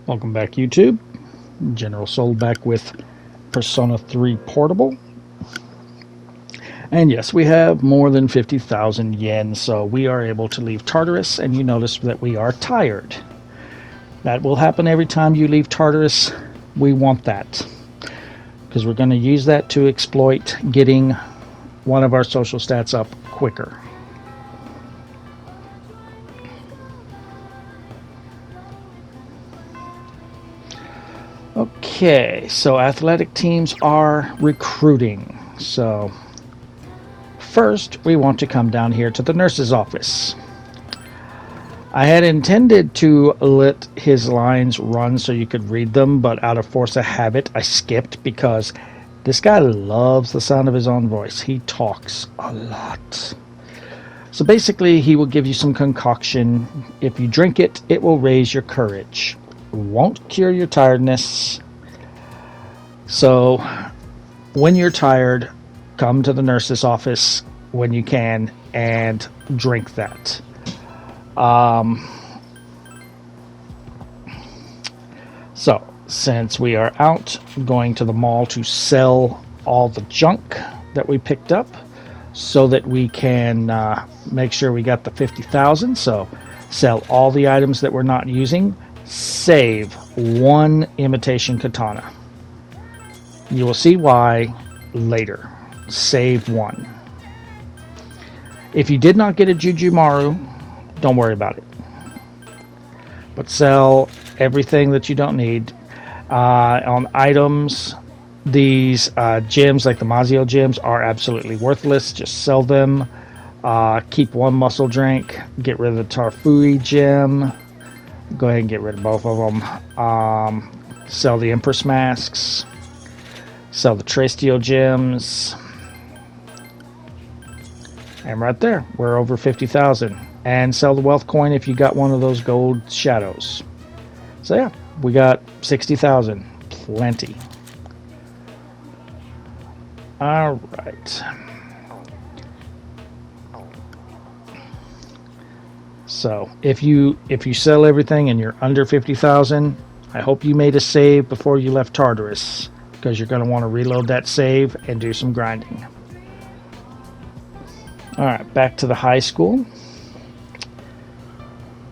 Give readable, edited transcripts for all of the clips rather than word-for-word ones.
Welcome back, YouTube. General Soul back with Persona 3 Portable. And yes, we have more than 50,000 yen, so we are able to leave Tartarus, and you notice that we are tired. That will happen every time you leave Tartarus. We want that, because we're going to use that to exploit getting one of our social stats up quicker. Okay, so athletic teams are recruiting. So first, we want to come down here to the nurse's office. I had intended to let his lines run so you could read them, but out of force of habit, I skipped because this guy loves the sound of his own voice. He talks a lot. So basically, he will give you some concoction. If you drink it, it will raise your courage. Won't cure your tiredness. So when you're tired, come to the nurse's office when you can and drink that. So since we are out going to the mall to sell all the junk that we picked up so that we can make sure we got the 50,000, so sell all the items that we're not using, save one imitation katana. You will see why later. Save one. If you did not get a Jujumaru, don't worry about it. But sell everything that you don't need. On items, these gems, like the Mazio gems, are absolutely worthless. Just sell them. Keep one muscle drink. Get rid of the Tarfui gem. Go ahead and get rid of both of them. Sell the Empress masks. Sell the Trastio gems. And right there, we're over 50,000. And sell the wealth coin if you got one of those gold shadows. So yeah, we got 60,000. Plenty. All right. So if you sell everything and you're under 50,000, I hope you made a save before you left Tartarus, because you're going to want to reload that save and do some grinding. All right, back to the high school.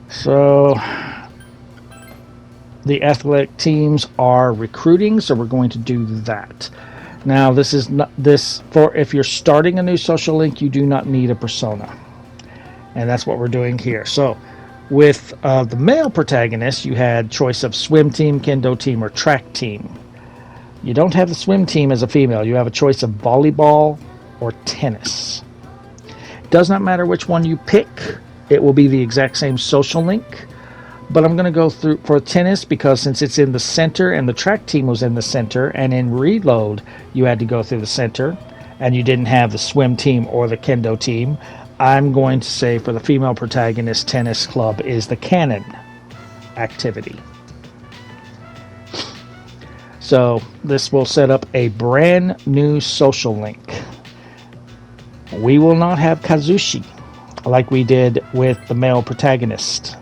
So the athletic teams are recruiting, so we're going to do that. Now, this is not this for if you're starting a new social link, you do not need a persona, and that's what we're doing here. So with the male protagonist, you had choice of swim team, kendo team, or track team. You don't have the swim team as a female. You have a choice of volleyball or tennis. It does not matter which one you pick. It will be the exact same social link. But I'm going to go through for tennis because since it's in the center and the track team was in the center, and in reload you had to go through the center and you didn't have the swim team or the kendo team, I'm going to say for the female protagonist, tennis club is the canon activity. So this will set up a brand new social link. We will not have Kazushi like we did with the male protagonist.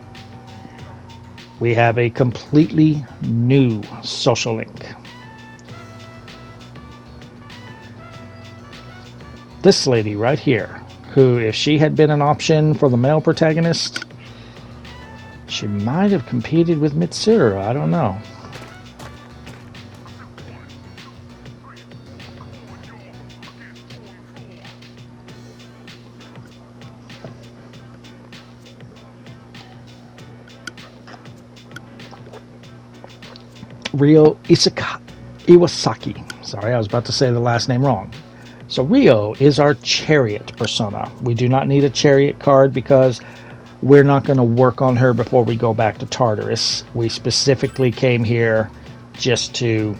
We have a completely new social link. This lady right here, who, if she had been an option for the male protagonist, she might have competed with Mitsuru. I don't know. Ryo Iwasaki. Sorry, I was about to say the last name wrong. So Ryo is our chariot persona. We do not need a chariot card because we're not going to work on her before we go back to Tartarus. We specifically came here just to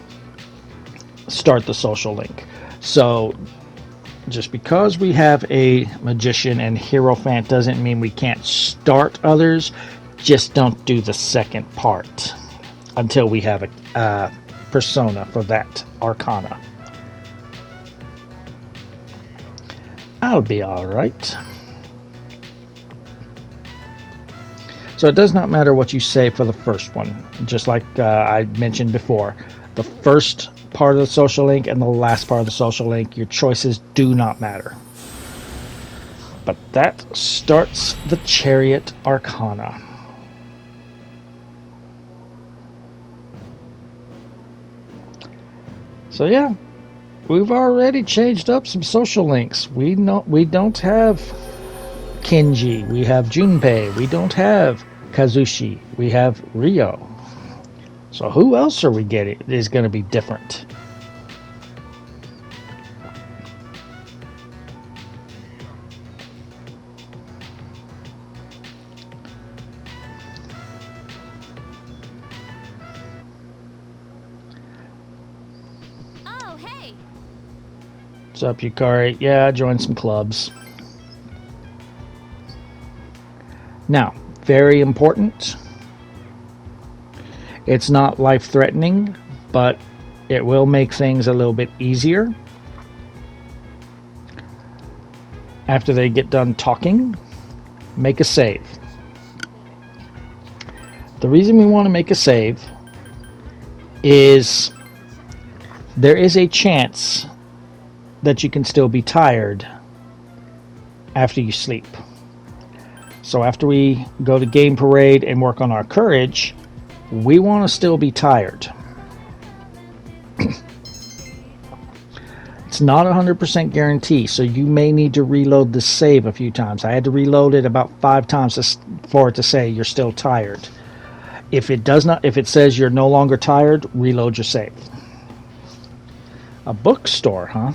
start the social link. So just because we have a magician and hierophant doesn't mean we can't start others. Just don't do the second part until we have a persona for that arcana. I'll be all right. So So it does not matter what you say for the first one. Just like I mentioned before, the first part of the social link and the last part of the social link, your choices do not matter. But that starts the Chariot Arcana. So yeah, we've already changed up some social links. We don't have Kenji, we have Junpei, we don't have Kazushi, we have Ryo. So who else are we getting is going to be different? Oh, hey. What's up, Yukari? Yeah, join some clubs. Now, very important. It's not life-threatening, but it will make things a little bit easier. After they get done talking, make a save. The reason we want to make a save is there is a chance that you can still be tired after you sleep. So after we go to Game Parade and work on our courage, we want to still be tired. It's not a 100% guarantee, so you may need to reload the save a few times. I had to reload it about 5 times for it to say you're still tired. If it says you're no longer tired, reload your save. A bookstore, huh?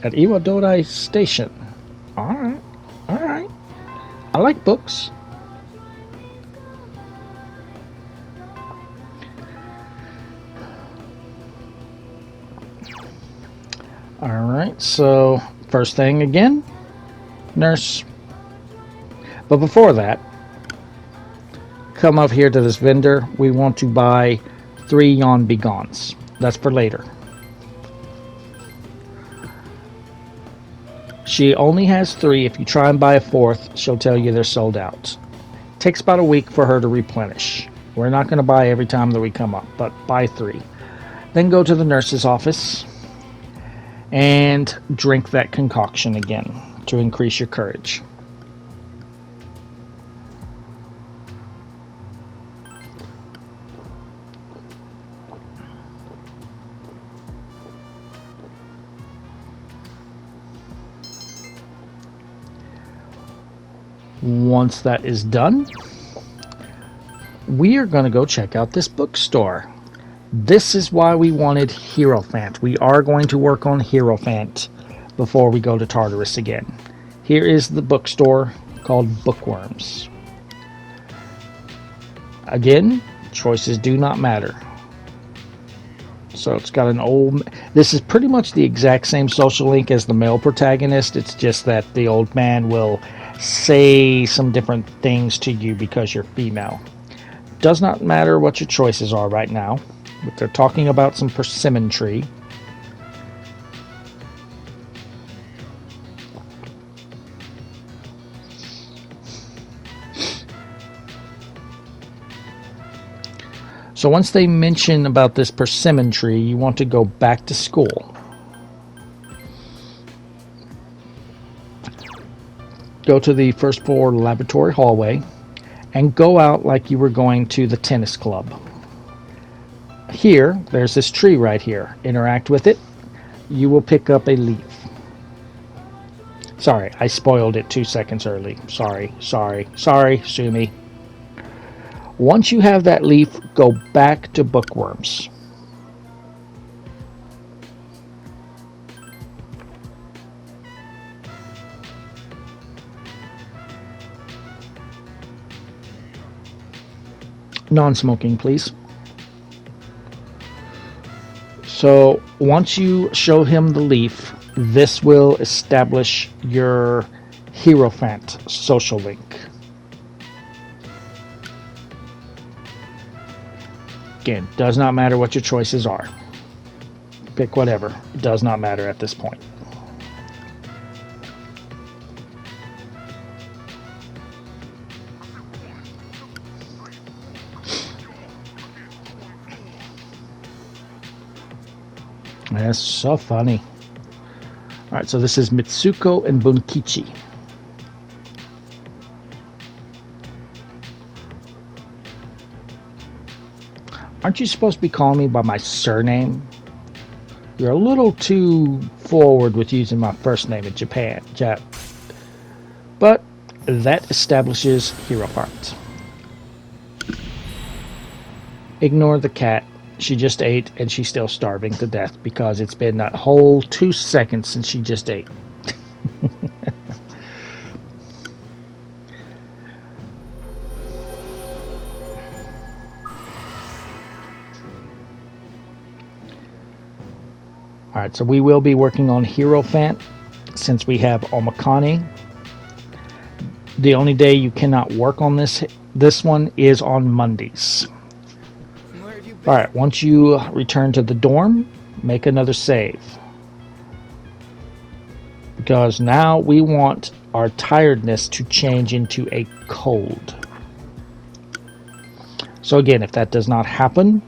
At Iwadodai Station. Alright. I like books. Alright, so first thing again, nurse. But before that, come up here to this vendor. We want to buy 3 Yon Begons. That's for later. She only has 3. If you try and buy a 4th, she'll tell you they're sold out. Takes about a week for her to replenish. We're not going to buy every time that we come up, but buy 3. Then go to the nurse's office and drink that concoction again to increase your courage. Once that is done, we are going to go check out this bookstore. This is why we wanted Hierophant. We are going to work on Hierophant before we go to Tartarus again. Here is the bookstore called Bookworms. Again, choices do not matter. So it's got an old... This is pretty much the exact same social link as the male protagonist. It's just that the old man will say some different things to you because you're female. Does not matter what your choices are right now. But they're talking about some persimmon tree. So once they mention about this persimmon tree, you want to go back to school. Go to the first floor laboratory hallway and go out like you were going to the tennis club. Here, there's this tree right here. Interact with it. You will pick up a leaf. Sorry, I spoiled it 2 seconds early. Sorry, sue me. Once you have that leaf, go back to Bookworms. Non-smoking, please. So once you show him the leaf, this will establish your Hierophant social link. Again, does not matter what your choices are. Pick whatever. It does not matter at this point. That's so funny. All right, so this is Mitsuko and Bunkichi. Aren't you supposed to be calling me by my surname? You're a little too forward with using my first name in Japan. But that establishes Hierophant. Ignore the cat. She just ate and she's still starving to death because it's been that whole 2 seconds since she just ate. Alright, so we will be working on Hierophant since we have Omakani. The only day you cannot work on this one is on Mondays. Alright, once you return to the dorm, make another save. Because now we want our tiredness to change into a cold. So again, if that does not happen,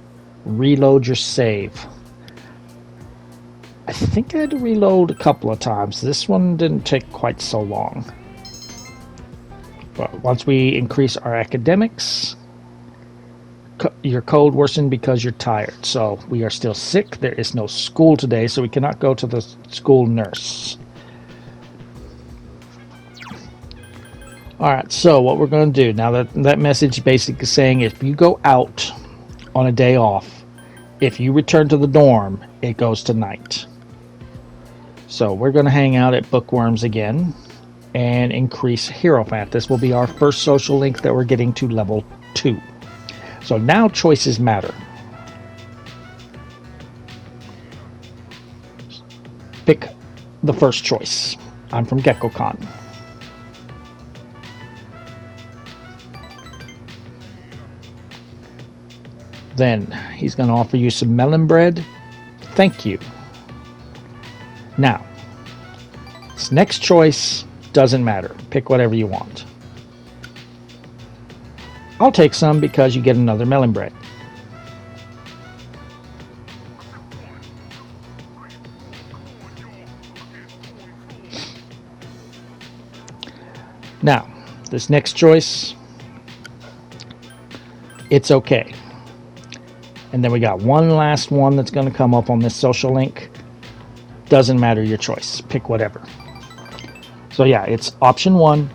reload your save. I think I had to reload a couple of times. This one didn't take quite so long. But once we increase our academics, your cold worsened because you're tired. So we are still sick. There is no school today, so we cannot go to the school nurse. Alright, so what we're going to do, now that message basically is saying if you go out on a day off, if you return to the dorm, it goes to night. So we're going to hang out at Bookworms again and increase Hierophant. This will be our first social link that we're getting to level 2. So now choices matter. Pick the first choice. I'm from GeckoCon. Then he's going to offer you some melon bread. Thank you. Now, this next choice doesn't matter. Pick whatever you want. I'll take some because you get another melon bread. Now, this next choice, it's okay. And then we got one last one that's going to come up on this social link. Doesn't matter your choice. Pick whatever. So yeah, it's option 1,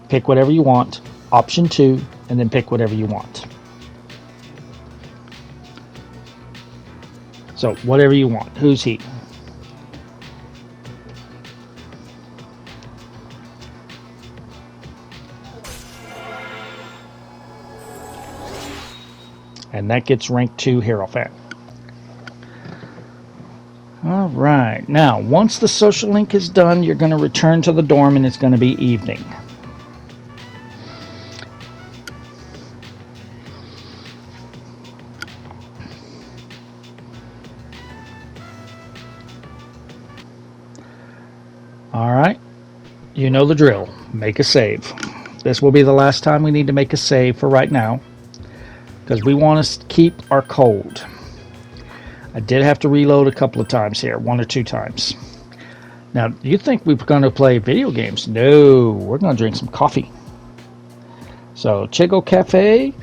pick whatever you want, option 2, and then pick whatever you want. So whatever you want. Who's he? And that gets ranked 2 Hierophant. Alright, now once the social link is done, you're going to return to the dorm and it's going to be evening. Alright, you know the drill. Make a save. This will be the last time we need to make a save for right now, because we want to keep our cold. I did have to reload a couple of times here, 1 or 2 times. Now, you think we're going to play video games? No, we're going to drink some coffee. So, Chigo Cafe,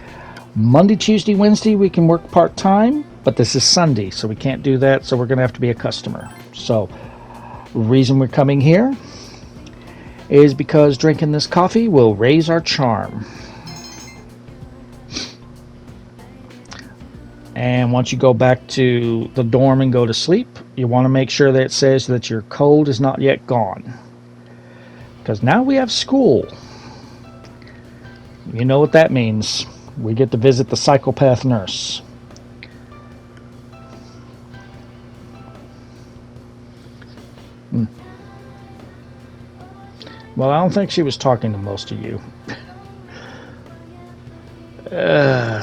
Monday, Tuesday, Wednesday, we can work part-time, but this is Sunday, so we can't do that, so we're going to have to be a customer. So, the reason we're coming here is because drinking this coffee will raise our charm. And once you go back to the dorm and go to sleep, you want to make sure that it says that your cold is not yet gone. Because now we have school. You know what that means. We get to visit the psychopath nurse. Well, I don't think she was talking to most of you.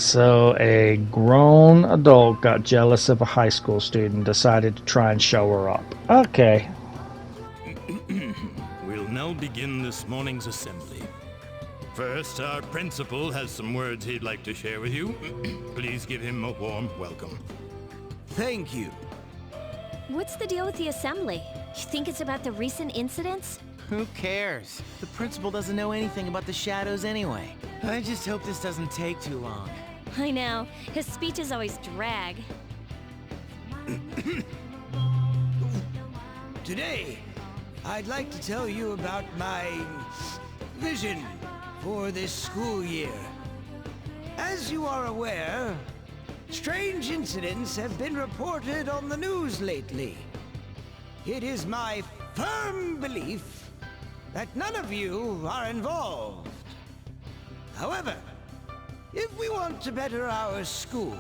So a grown adult got jealous of a high school student, decided to try and show her up. Okay. We'll now begin this morning's assembly. First, our principal has some words he'd like to share with you. Please give him a warm welcome. Thank you. What's the deal with the assembly? You think it's about the recent incidents? Who cares? The principal doesn't know anything about the shadows anyway. I just hope this doesn't take too long. I know. His speeches always drag. Today, I'd like to tell you about my vision for this school year. As you are aware, strange incidents have been reported on the news lately. It is my firm belief that none of you are involved. However, if we want to better our school,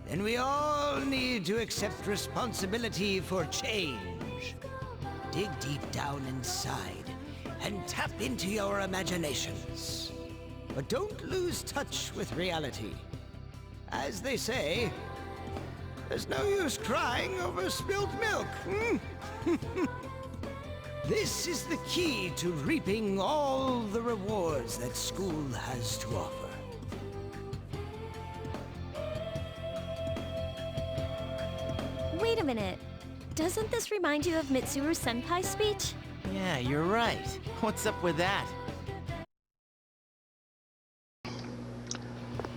then we all need to accept responsibility for change. Dig deep down inside and tap into your imaginations. But don't lose touch with reality. As they say, there's no use crying over spilt milk. This is the key to reaping all the rewards that school has to offer. Wait a minute. Doesn't this remind you of Mitsuru Senpai's speech? Yeah, you're right. What's up with that?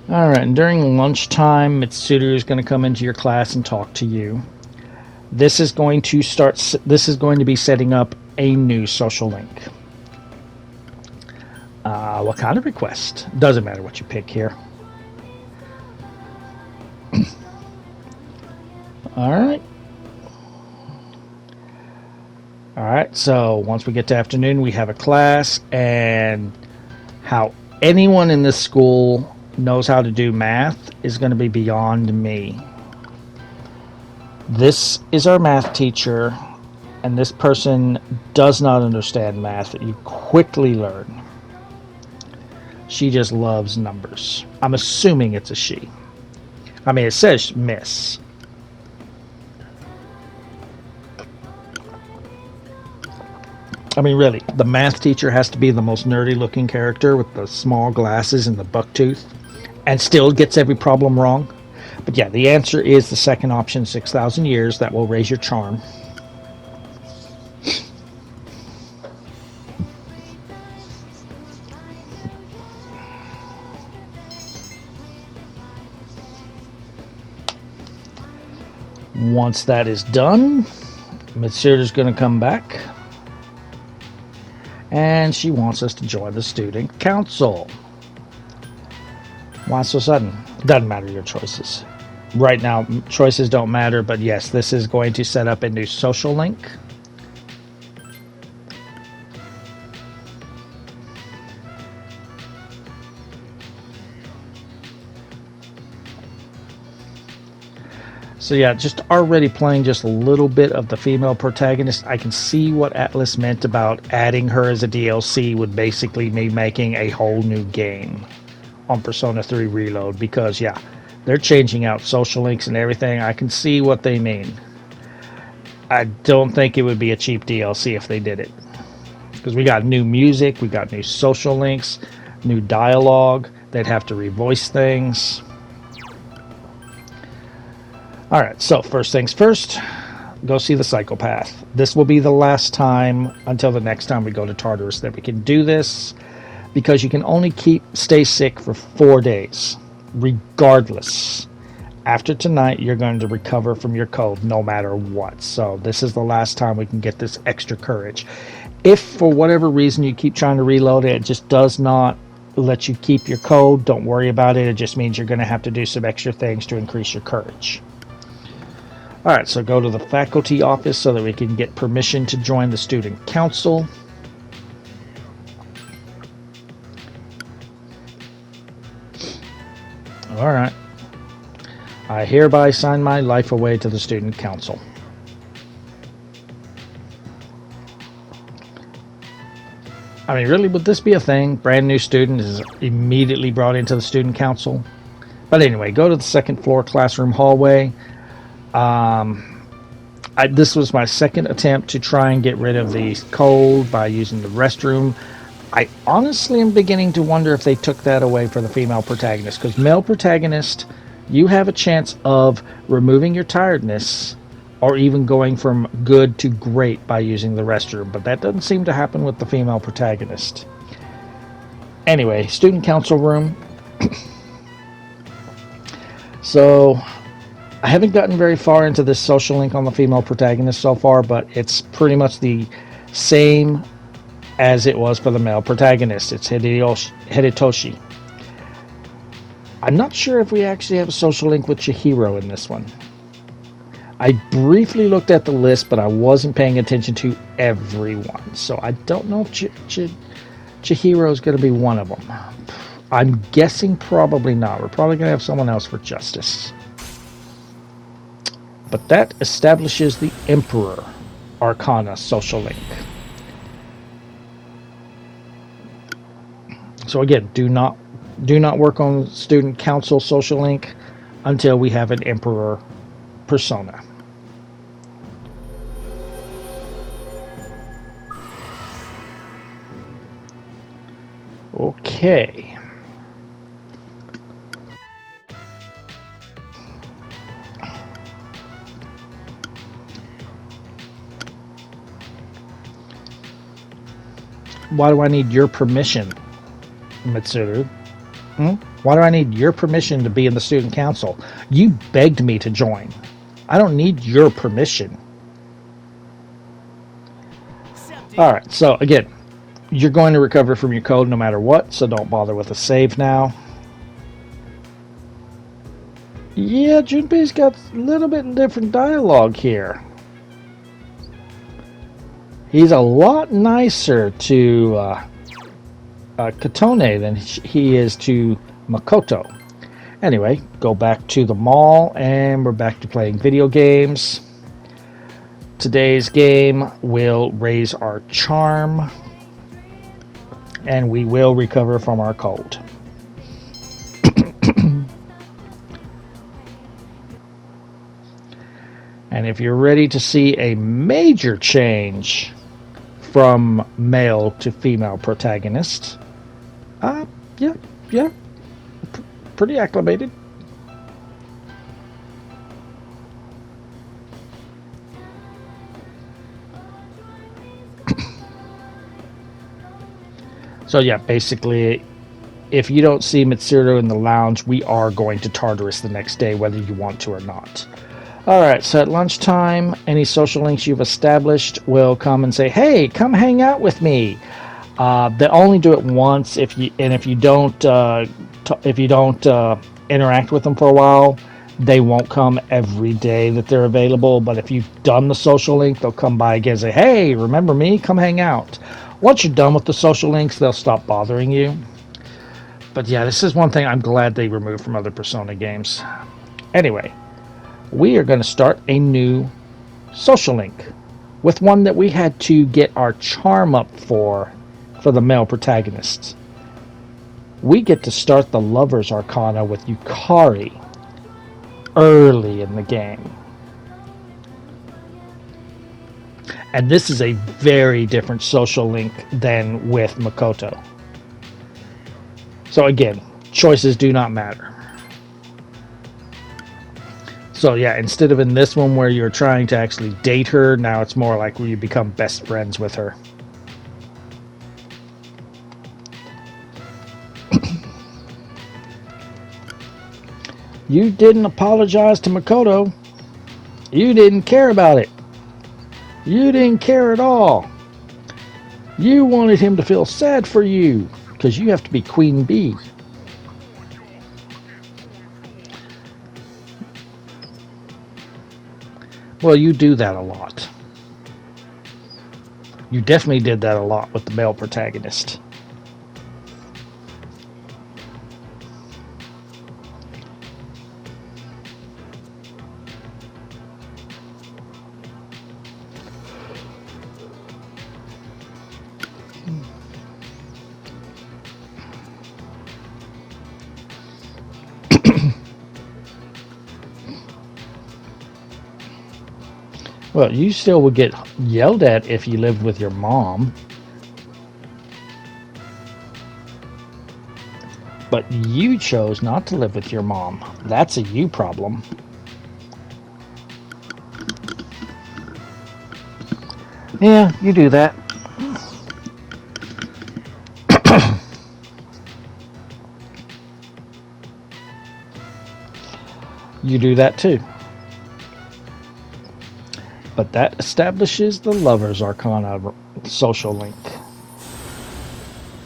Alright, and during lunchtime, Mitsuru is going to come into your class and talk to you. This is going to be setting up a new social link. What kind of request? Doesn't matter what you pick here. Alright. Alright, so once we get to afternoon, we have a class, and how anyone in this school knows how to do math is going to be beyond me. This is our math teacher, and this person does not understand math. You quickly learn. She just loves numbers. I'm assuming it's a she. I mean, it says Miss. I mean, really, the math teacher has to be the most nerdy looking character with the small glasses and the buck tooth, and still gets every problem wrong. But yeah, the answer is the second option, 6,000 years. That will raise your charm. Once that is done, Mitsuru's going to come back. And she wants us to join the student council. Why so sudden? Doesn't matter your choices. Right now, choices don't matter, but yes, this is going to set up a new social link. So yeah, just already playing just a little bit of the female protagonist. I can see what Atlas meant about adding her as a DLC would basically be making a whole new game on Persona 3 Reload, because yeah, they're changing out social links and everything. I can see what they mean. I don't think it would be a cheap DLC if they did it, because we got new music, we got new social links, new dialogue. They'd have to revoice things. Alright, so first things first, go see the psychopath. This will be the last time, until the next time we go to Tartarus, that we can do this, because you can only stay sick for 4 days, regardless. After tonight, you're going to recover from your cold, no matter what. So this is the last time we can get this extra courage. If, for whatever reason, you keep trying to reload it, it just does not let you keep your code, don't worry about it. It just means you're going to have to do some extra things to increase your courage. Alright, so go to the faculty office so that we can get permission to join the student council. Alright. I hereby sign my life away to the student council. I mean, really, would this be a thing? Brand new student is immediately brought into the student council. But anyway, go to the second floor classroom hallway. This was my second attempt to try and get rid of the cold by using the restroom. I honestly am beginning to wonder if they took that away for the female protagonist, because male protagonist you have a chance of removing your tiredness or even going from good to great by using the restroom, but that doesn't seem to happen with the female protagonist. Anyway, student council room. So, I haven't gotten very far into this social link on the female protagonist so far, but it's pretty much the same as it was for the male protagonist. It's Hidetoshi. I'm not sure if we actually have a social link with Chihiro in this one. I briefly looked at the list, but I wasn't paying attention to everyone. So I don't know if Chihiro is going to be one of them. I'm guessing probably not. We're probably going to have someone else for Justice. But that establishes the Emperor Arcana social link. So again, do not work on student council social link until we have an Emperor persona. Okay. Why do I need your permission, Mitsuru? Why do I need your permission to be in the student council? You begged me to join. I don't need your permission. Alright, so again, you're going to recover from your code no matter what, so don't bother with a save now. Yeah, Junpei's got a little bit different dialogue here. He's a lot nicer to Katone than he is to Makoto. Anyway, go back to the mall and we're back to playing video games. Today's game will raise our charm and we will recover from our cold. And if you're ready to see a major change from male to female protagonist, yeah, pretty acclimated. So yeah, basically, if you don't see Mitsuru in the lounge, we are going to Tartarus the next day, whether you want to or not. Alright, so at lunchtime, any social links you've established will come and say, hey, come hang out with me. They only do it once if you don't interact with them for a while, they won't come every day that they're available. But if you've done the social link, they'll come by again and say, hey, remember me? Come hang out. Once you're done with the social links, they'll stop bothering you. But yeah, this is one thing I'm glad they removed from other Persona games. Anyway, we are going to start a new social link with one that we had to get our charm up for the male protagonists. We get to start the Lover's Arcana with Yukari early in the game. And this is a very different social link than with Makoto. So again, choices do not matter. So yeah, instead of in this one where you're trying to actually date her, now it's more like where you become best friends with her. You didn't apologize to Makoto. You didn't care about it. You didn't care at all. You wanted him to feel sad for you because you have to be Queen Bee. Well, you do that a lot. You definitely did that a lot with the male protagonist. Well, you still would get yelled at if you lived with your mom. But you chose not to live with your mom. That's a you problem. Yeah, you do that. You do that too. But that establishes the Lover's Arcana social link.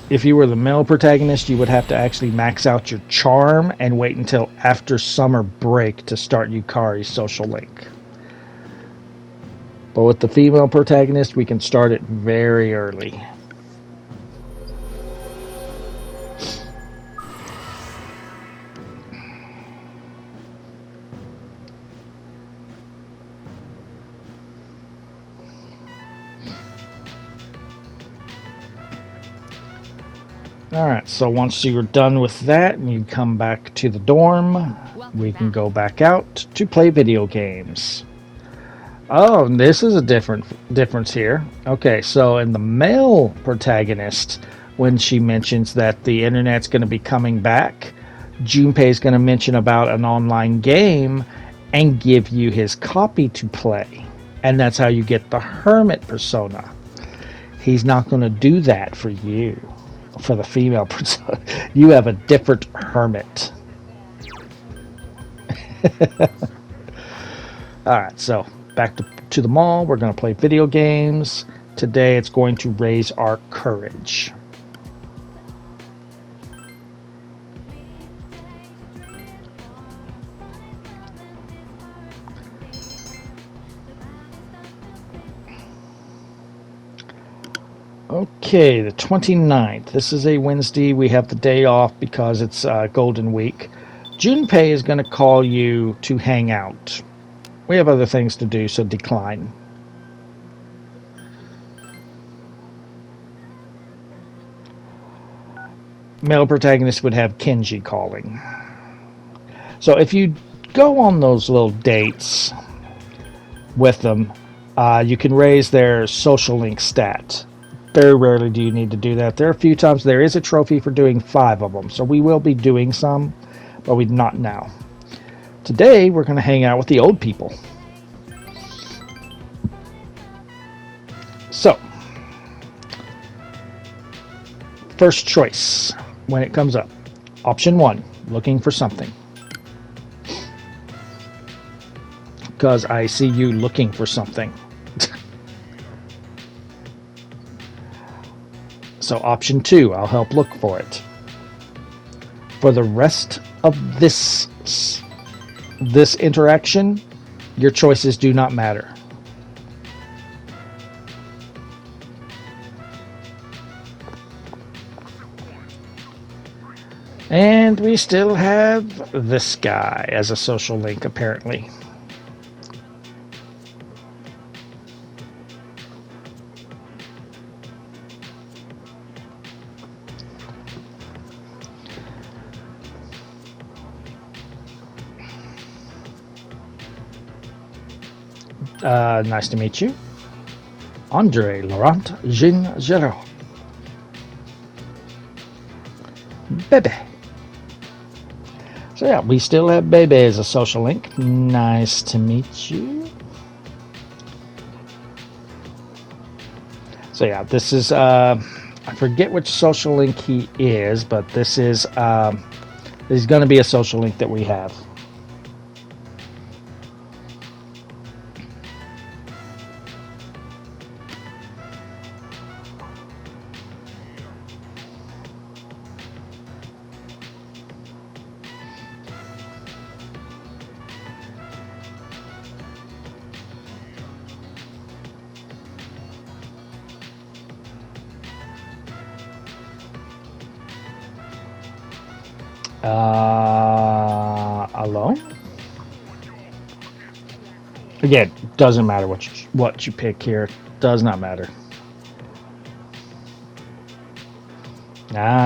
If you were the male protagonist, you would have to actually max out your charm and wait until after summer break to start Yukari's social link. But with the female protagonist, we can start it very early. Alright, so once you're done with that and you come back to the dorm, we can go back out to play video games. Oh, this is a difference here. Okay, so in the male protagonist, when she mentions that the internet's going to be coming back, Junpei's going to mention about an online game and give you his copy to play. And that's how you get the hermit persona. He's not going to do that for you. For the female persona, you have a different hermit. Alright, so back to the mall. We're going to play video games. Today it's going to raise our courage. Okay, the 29th. This is a Wednesday. We have the day off because it's Golden Week. Junpei is going to call you to hang out. We have other things to do, so decline. Male protagonist would have Kenji calling. So if you go on those little dates with them, you can raise their social link stat. Very rarely do you need to do that. There are a few times there is a trophy for doing 5 of them. So we will be doing some, but we not now. Today, we're going to hang out with the old people. So, first choice when it comes up. Option 1, looking for something. Because I see you looking for something. So option 2, I'll help look for it. For the rest of this interaction, your choices do not matter. And we still have this guy as a social link, apparently. Nice to meet you. Andre Laurent Jean Giraud. Bebe. So yeah, we still have Bebe as a social link. Nice to meet you. So yeah, this is I forget which social link he is, but this is going to be a social link that we have. Alone? Again, doesn't matter what you pick here. Does not matter.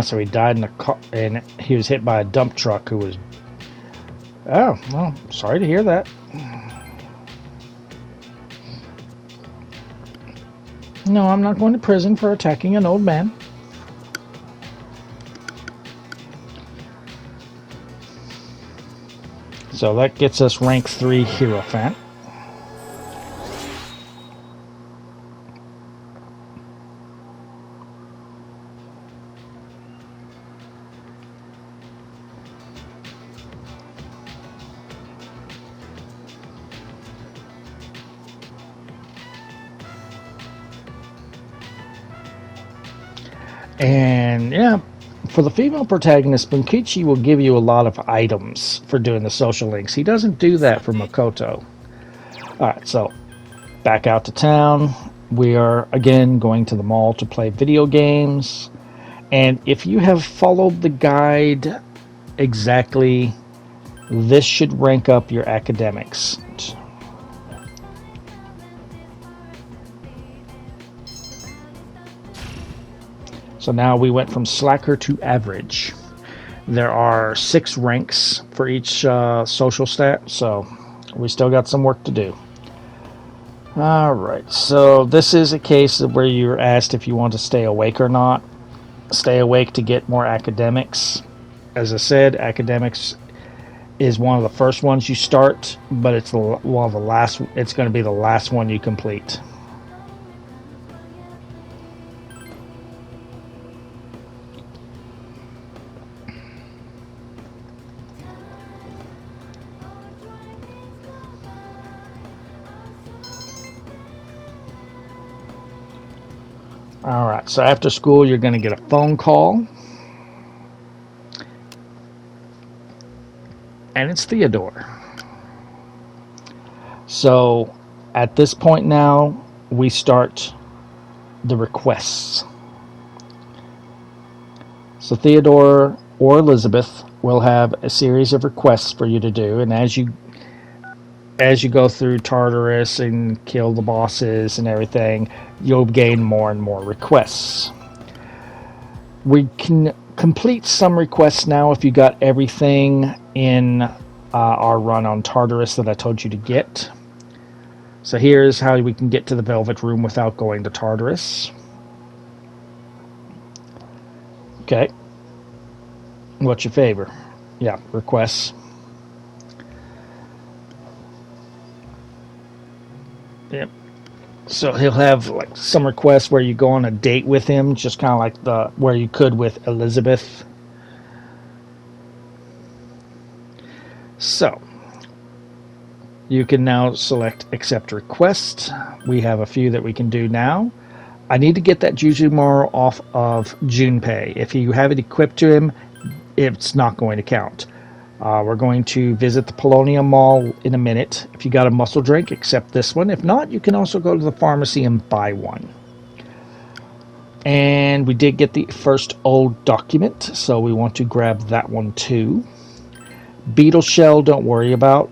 So he died in a car, and he was hit by a dump truck who was... Oh, well, sorry to hear that. No, I'm not going to prison for attacking an old man. So that gets us rank 3 Hierophant. And yeah, for the female protagonist, Bunkichi will give you a lot of items for doing the social links. He doesn't do that for Makoto. Alright, so back out to town. We are again going to the mall to play video games. And if you have followed the guide exactly, this should rank up your academics. So now we went from slacker to average. There are 6 ranks for each social stat, so we still got some work to do. Alright, so this is a case where you're asked if you want to stay awake or not. Stay awake to get more academics. As I said, academics is one of the first ones you start, but it's going to be the last one you complete. Alright, so after school you're going to get a phone call. And it's Theodore. So at this point now, we start the requests. So Theodore or Elizabeth will have a series of requests for you to do, and as you go through Tartarus and kill the bosses and everything, you'll gain more and more requests. We can complete some requests now if you got everything in our run on Tartarus that I told you to get. So here's how we can get to the Velvet Room without going to Tartarus. Okay. What's your favor? Yeah, requests. Yep. So he'll have like some requests where you go on a date with him, just kind of like where you could with Elizabeth. So you can now select accept request. We have a few that we can do now. I need to get that Jujumaru off of Junpei. If you have it equipped to him, it's not going to count. We're going to visit the Polonium Mall in a minute. If you got a muscle drink, accept this one. If not, you can also go to the pharmacy and buy one. And we did get the first old document, so we want to grab that one too. Beetle Shell, don't worry about.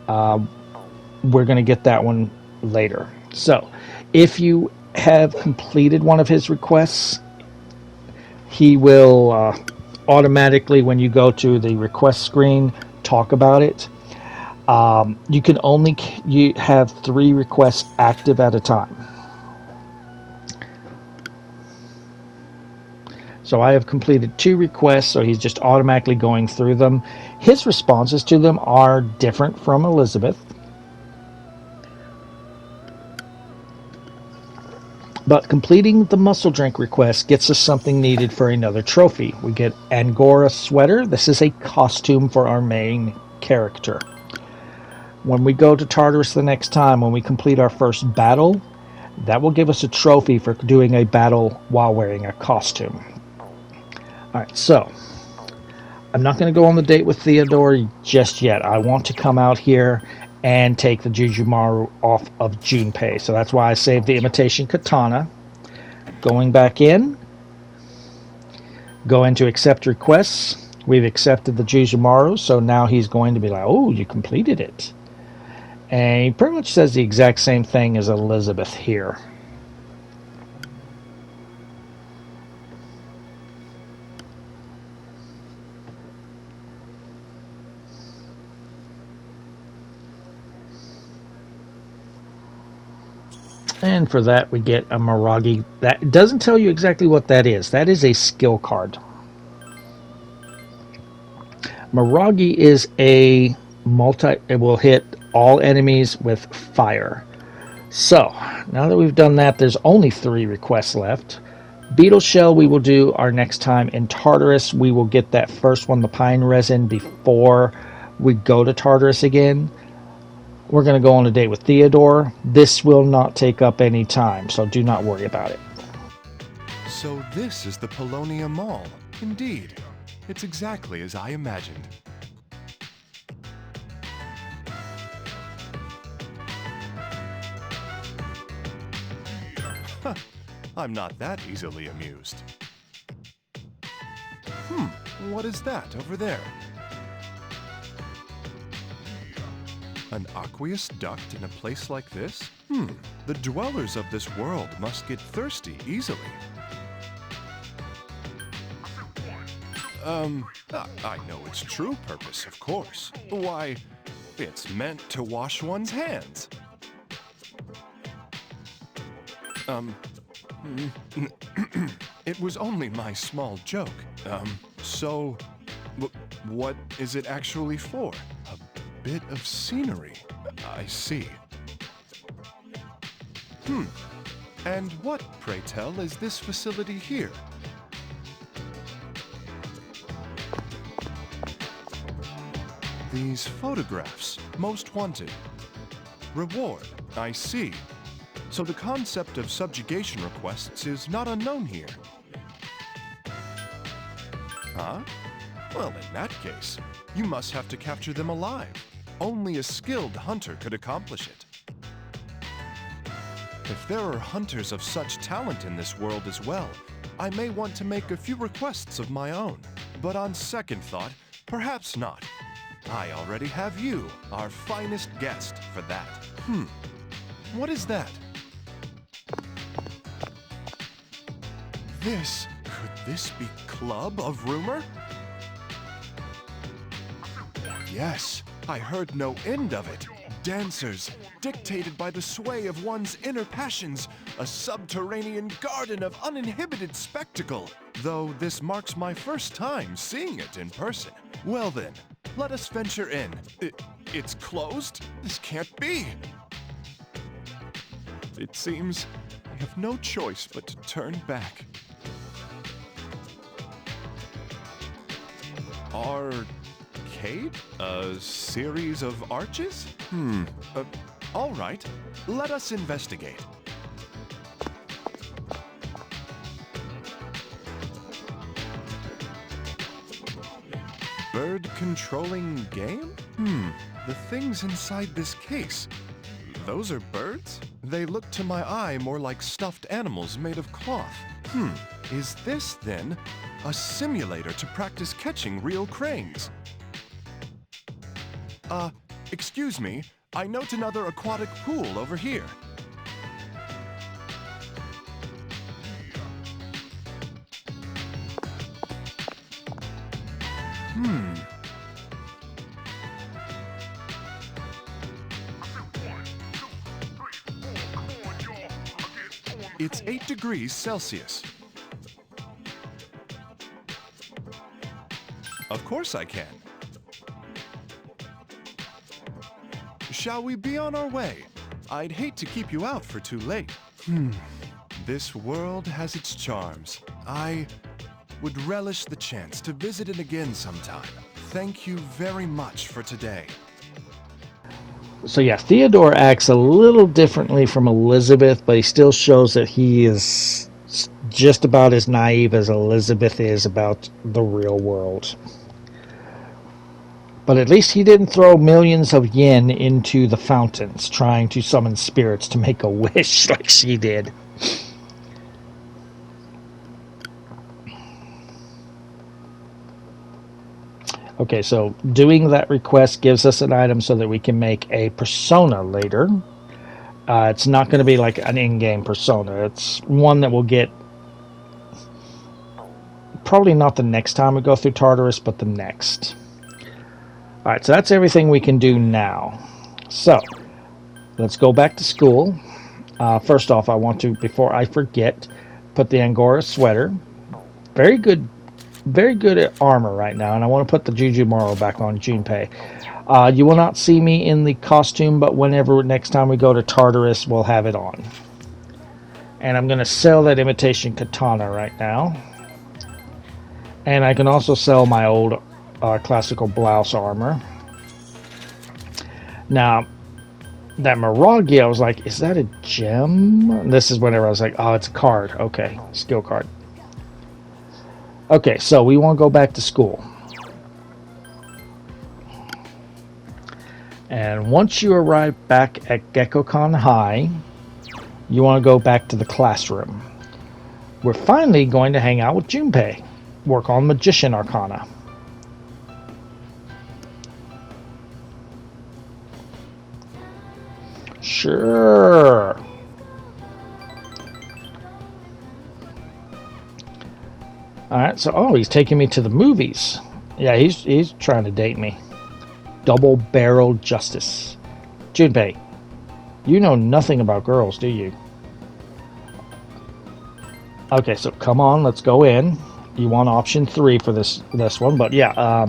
We're going to get that one later. So, if you have completed one of his requests, he will automatically, when you go to the request screen, talk about it. You can only have 3 requests active at a time. So I have completed 2 requests, so he's just automatically going through them. His responses to them are different from Elizabeth. But completing the muscle drink request gets us something needed for another trophy. We get Angora Sweater. This is a costume for our main character. When we go to Tartarus the next time, when we complete our first battle, that will give us a trophy for doing a battle while wearing a costume. Alright, so I'm not going to go on the date with Theodore just yet. I want to come out here and take the Jujumaru off of Junpei. So that's why I saved the Imitation Katana. Going back in. Go into accept requests. We've accepted the Jujumaru, so now he's going to be like, oh, you completed it. And he pretty much says the exact same thing as Elizabeth here. And for that, we get a Miragi. That doesn't tell you exactly what that is. That is a skill card. Miragi is a it will hit all enemies with fire. So, now that we've done that, there's only 3 requests left. Beetle Shell we will do our next time. In Tartarus, we will get that first one, the pine resin, before we go to Tartarus again. We're going to go on a date with Theodore. This will not take up any time, so do not worry about it. So this is the Polonia Mall. Indeed. It's exactly as I imagined. Huh. I'm not that easily amused. What is that over there? An aqueous duct in a place like this? The dwellers of this world must get thirsty easily. I know its true purpose, of course. Why, it's meant to wash one's hands. It was only my small joke. So, what is it actually for? A bit of scenery. I see. And what, pray tell, is this facility here? These photographs, most wanted. Reward, I see. So the concept of subjugation requests is not unknown here. Huh? Well, in that case, you must have to capture them alive. Only a skilled hunter could accomplish it. If there are hunters of such talent in this world as well, I may want to make a few requests of my own. But on second thought, perhaps not. I already have you, our finest guest, for that. What is that? Could this be Club of Rumor? Yes, I heard no end of it. Dancers, dictated by the sway of one's inner passions, a subterranean garden of uninhibited spectacle. Though this marks my first time seeing it in person. Well then, let us venture in. It's closed? This can't be. It seems I have no choice but to turn back. Arcade? A series of arches? All right. Let us investigate. Bird controlling game? The things inside this case. Those are birds? They look to my eye more like stuffed animals made of cloth. Is this, then, a simulator to practice catching real cranes? Excuse me, I note another aquatic pool over here. It's 8 degrees Celsius. Of course I can. Shall we be on our way? I'd hate to keep you out for too late. This world has its charms. I would relish the chance to visit it again sometime. Thank you very much for today. So yeah, Theodore acts a little differently from Elizabeth, but he still shows that he is just about as naive as Elizabeth is about the real world. But at least he didn't throw millions of yen into the fountains trying to summon spirits to make a wish like she did. Okay, so doing that request gives us an item so that we can make a persona later. It's not going to be like an in-game persona. It's one that we'll get probably not the next time we go through Tartarus, but the next. Alright, so that's everything we can do now. So, let's go back to school. First off, I want to, before I forget, put the Angora sweater. Very good very good at armor right now, and I want to put the Juju Moro back on Junpei. You will not see me in the costume, but whenever next time we go to Tartarus, we'll have it on. And I'm going to sell that imitation katana right now. And I can also sell my old classical blouse armor. Now, that Miragi, I was like, is that a gem? And this is whenever I was like, oh, it's a card. Okay, skill card. Okay, so we want to go back to school. And once you arrive back at Gekkoukan High, you want to go back to the classroom. We're finally going to hang out with Junpei. Work on Magician Arcana. Sure. Alright, so, oh, he's taking me to the movies. Yeah, he's trying to date me. Double Barrel Justice. Junpei, you know nothing about girls, do you? Okay, so come on, let's go in. You want option 3 for this one, but yeah,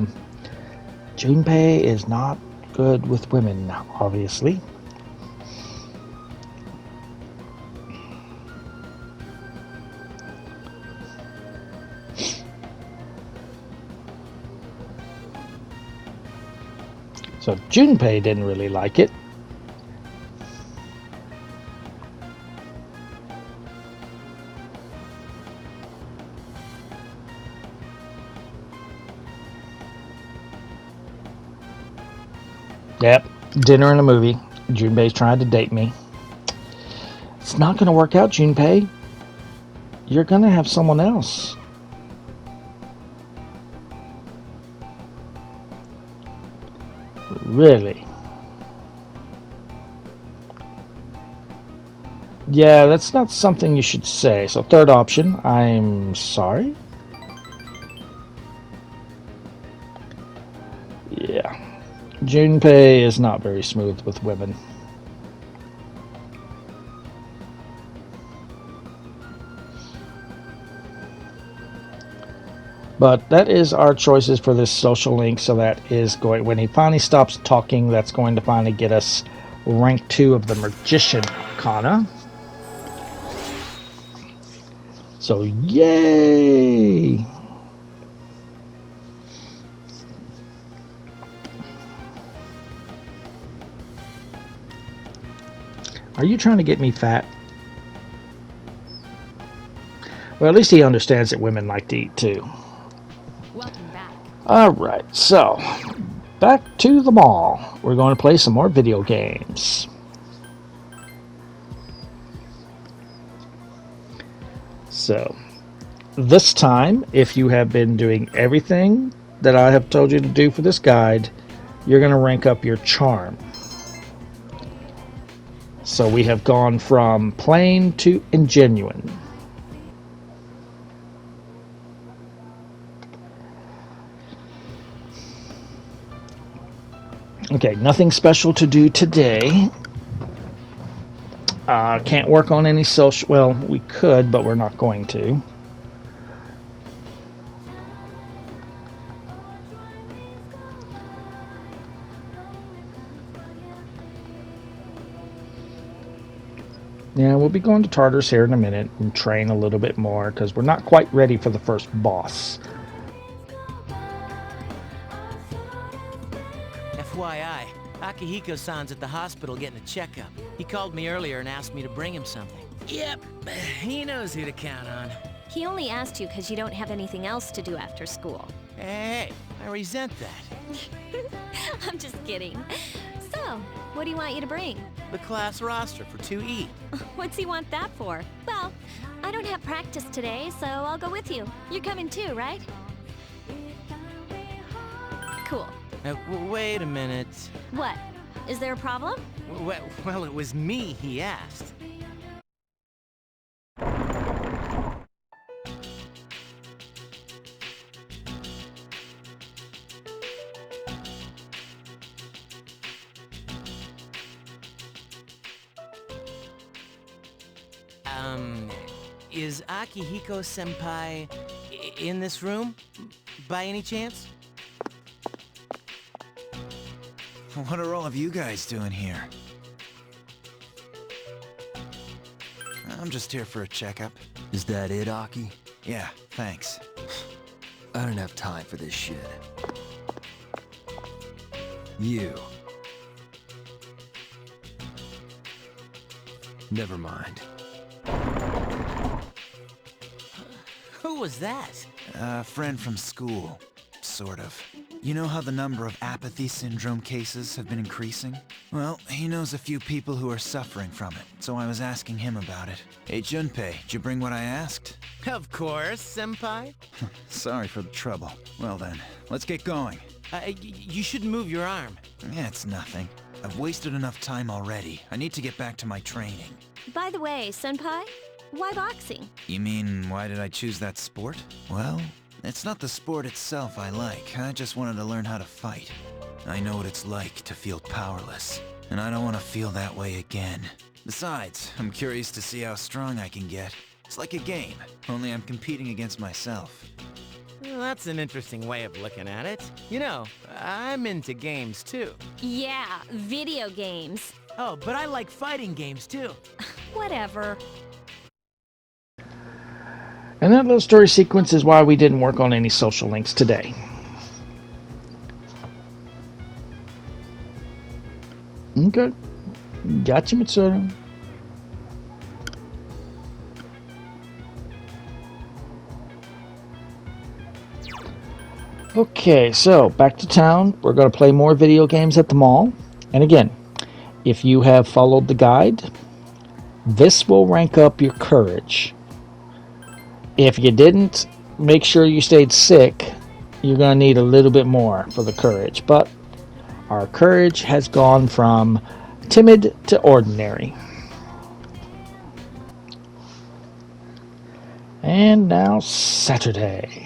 Junpei is not good with women, obviously. So Junpei didn't really like it. Yep, dinner and a movie. Junpei's trying to date me. It's not going to work out, Junpei. You're going to have someone else. Really? Yeah, that's not something you should say. So third option, I'm sorry. Yeah. Junpei is not very smooth with women. But that is our choices for this social link. So that is going, when he finally stops talking, that's going to finally get us rank 2 of the Magician Arcana. So yay! Are you trying to get me fat? Well, at least he understands that women like to eat too. Welcome back. Alright, so back to the mall. We're going to play some more video games. So, this time, if you have been doing everything that I have told you to do for this guide, you're going to rank up your charm. So we have gone from plain to ingenuine. Okay, nothing special to do today. Can't work on any social... Well, we could, but we're not going to. Yeah, we'll be going to Tartarus here in a minute and train a little bit more because we're not quite ready for the first boss. FYI, Akihiko-san's at the hospital getting a checkup. He called me earlier and asked me to bring him something. Yep, he knows who to count on. He only asked you because you don't have anything else to do after school. Hey, I resent that. I'm just kidding. So, what do you want you to bring? The class roster for 2E. What's he want that for? Well, I don't have practice today, so I'll go with you. You're coming too, right? Cool. Wait a minute. What? Is there a problem? Well, it was me he asked. Is Akihiko-senpai... in this room, by any chance? What are all of you guys doing here? I'm just here for a checkup. Is that it, Aki? Yeah, thanks. I don't have time for this shit. You. Never mind. Who was that? A friend from school, sort of. You know how the number of apathy syndrome cases have been increasing? Well, he knows a few people who are suffering from it, so I was asking him about it. Hey, Junpei, did you bring what I asked? Of course, Senpai. Sorry for the trouble. Well then, let's get going. You shouldn't move your arm. Yeah, it's nothing. I've wasted enough time already. I need to get back to my training. By the way, Senpai, why boxing? You mean, why did I choose that sport? Well, it's not the sport itself I like. I just wanted to learn how to fight. I know what it's like to feel powerless, and I don't want to feel that way again. Besides, I'm curious to see how strong I can get. It's like a game, only I'm competing against myself. Well, that's an interesting way of looking at it. You know, I'm into games too. Yeah, video games. Oh, but I like fighting games too. Whatever. And that little story sequence is why we didn't work on any social links today. Okay. Gotcha, Mitsuru. Okay, so back to town. We're going to play more video games at the mall. And again, if you have followed the guide, this will rank up your courage. If you didn't, make sure you stayed sick. You're going to need a little bit more for the courage. But our courage has gone from timid to ordinary. And now Saturday.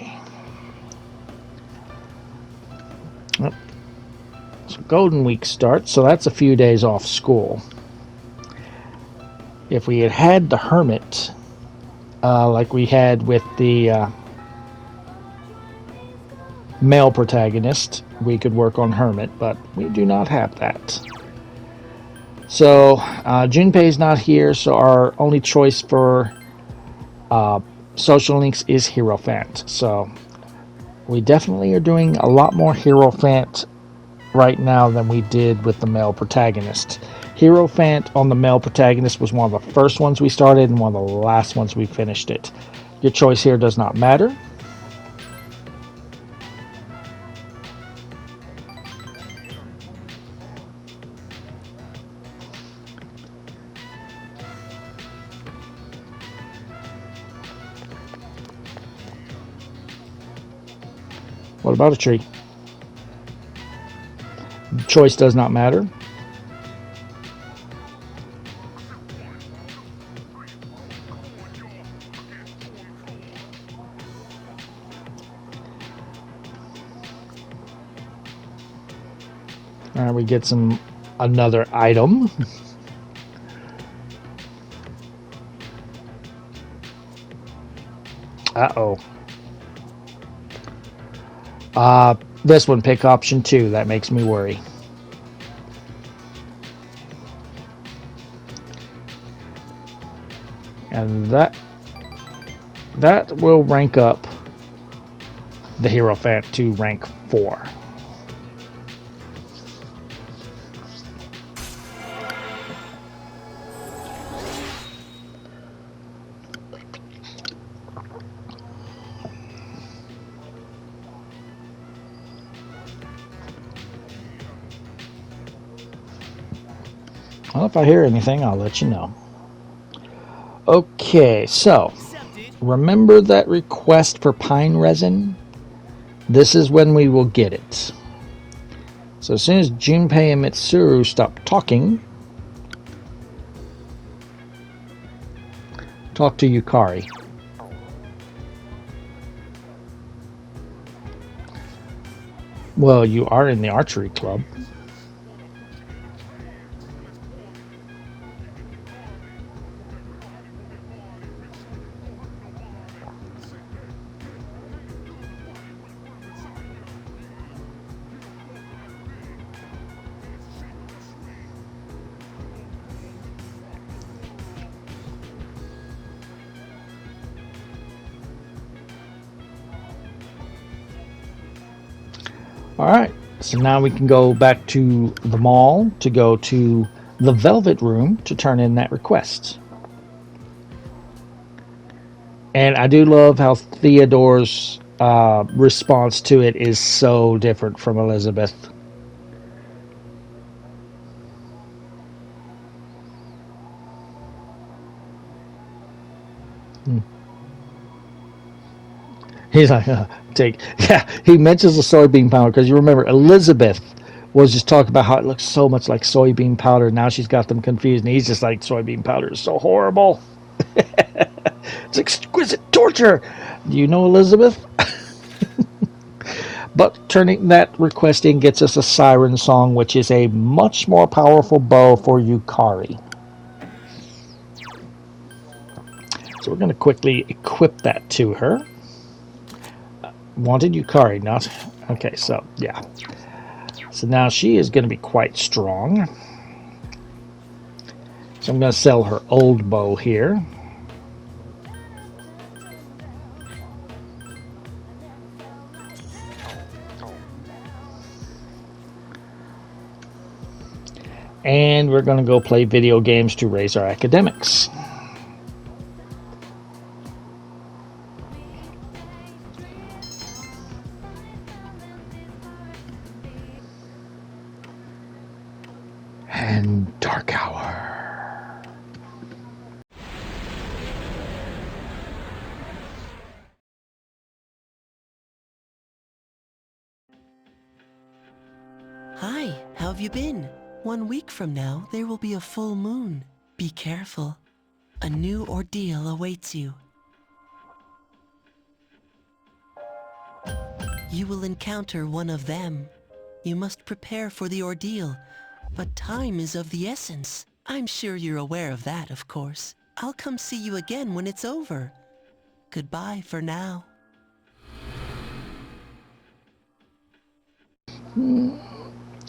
So Golden Week starts, so that's a few days off school. If we had had the Hermit, like we had with the male protagonist, we could work on Hermit, but we do not have that. So Junpei's not here, so our only choice for social links is Hierophant. So we definitely are doing a lot more Hierophant right now than we did with the male protagonist. Hierophant on the male protagonist was one of the first ones we started and one of the last ones we finished it. Your choice here does not matter. What about a tree? Choice does not matter. All right, we get another item. Uh-oh. This one, pick option 2. That makes me worry. And that will rank up the Hierophant to rank 4. Well, if I hear anything, I'll let you know. Okay, so remember that request for pine resin? This is when we will get it. So as soon as Junpei and Mitsuru stop talking, talk to Yukari. Well, you are in the archery club. All right, so now we can go back to the mall to go to the Velvet Room to turn in that request. And I do love how Theodore's response to it is so different from Elizabeth. He's like, yeah, he mentions the soybean powder because you remember Elizabeth was just talking about how it looks so much like soybean powder. Now she's got them confused, and he's just like, soybean powder is so horrible. It's exquisite torture. Do you know Elizabeth? But turning that request in gets us a siren song, which is a much more powerful bow for Yukari. So we're going to quickly equip that to her. Wanted Yukari, not... Okay, so, yeah. So now she is going to be quite strong. So I'm going to sell her old bow here. And we're going to go play video games to raise our academics. And Dark Hour. Hi, how have you been? 1 week from now, there will be a full moon. Be careful. A new ordeal awaits you. You will encounter one of them. You must prepare for the ordeal, but time is of the essence. I'm sure you're aware of that, of course. I'll come see you again when it's over. Goodbye for now.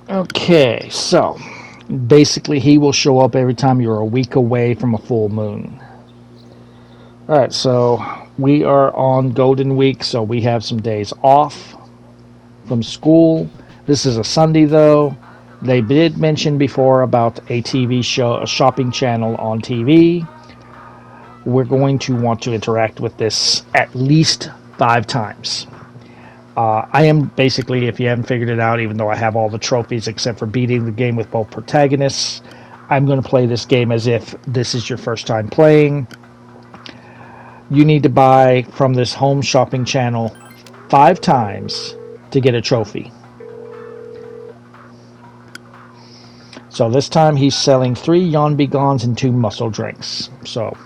Okay, so basically he will show up every time you're a week away from a full moon. Alright, so we are on Golden Week, so we have some days off from school. This is a Sunday though. They did mention before about a TV show, a shopping channel on TV. We're going to want to interact with this at least 5 times. I am basically, if you haven't figured it out, even though I have all the trophies except for beating the game with both protagonists, I'm going to play this game as if this is your first time playing. You need to buy from this home shopping channel 5 times to get a trophy. So this time he's selling 3 Yon Begons and 2 muscle drinks. So,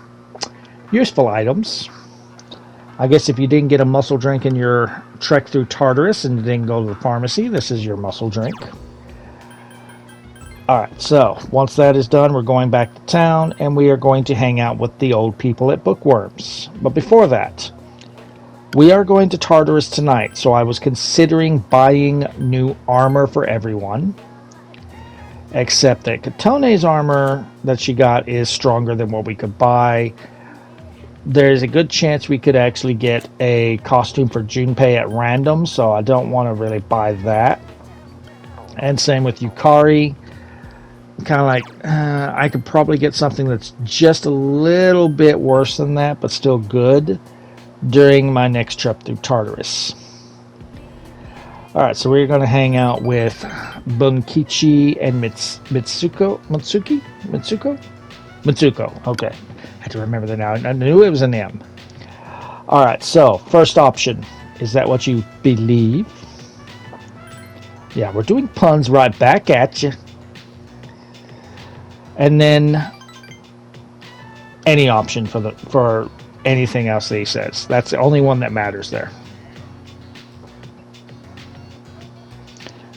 useful items. I guess if you didn't get a muscle drink in your trek through Tartarus and you didn't go to the pharmacy, this is your muscle drink. Alright, so once that is done, we're going back to town and we are going to hang out with the old people at Bookworms. But before that, we are going to Tartarus tonight, so I was considering buying new armor for everyone. Except that Katone's armor that she got is stronger than what we could buy. There's a good chance we could actually get a costume for Junpei at random, so I don't want to really buy that. And same with Yukari. Kind of like, I could probably get something that's just a little bit worse than that, but still good during my next trip through Tartarus. Alright, so we're going to hang out with Bunkichi and Mitsuko, okay. I had to remember that now. I knew it was an M. Alright, so, first option. Is that what you believe? Yeah, we're doing puns right back at you. And then, any option for anything else that he says. That's the only one that matters there.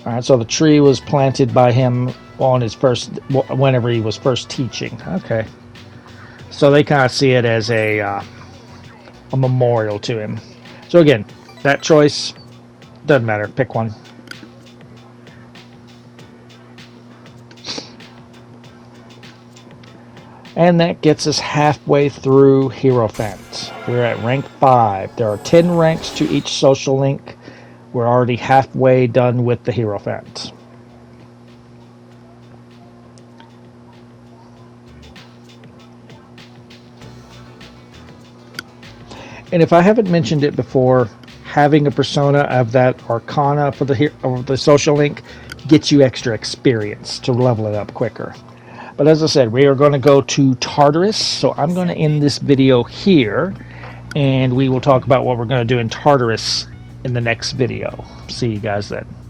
Alright, so the tree was planted by him on his whenever he was first teaching. Okay. So they kind of see it as a memorial to him. So again, that choice doesn't matter. Pick one. And that gets us halfway through Hierophant. We're at rank 5. There are 10 ranks to each social link. we're already halfway done with the Hierophant. And if I haven't mentioned it before, having a persona of that Arcana for the social link gets you extra experience to level it up quicker. But as I said, we are going to go to Tartarus, so I'm going to end this video here, and we will talk about what we're going to do in Tartarus in the next video. See you guys then.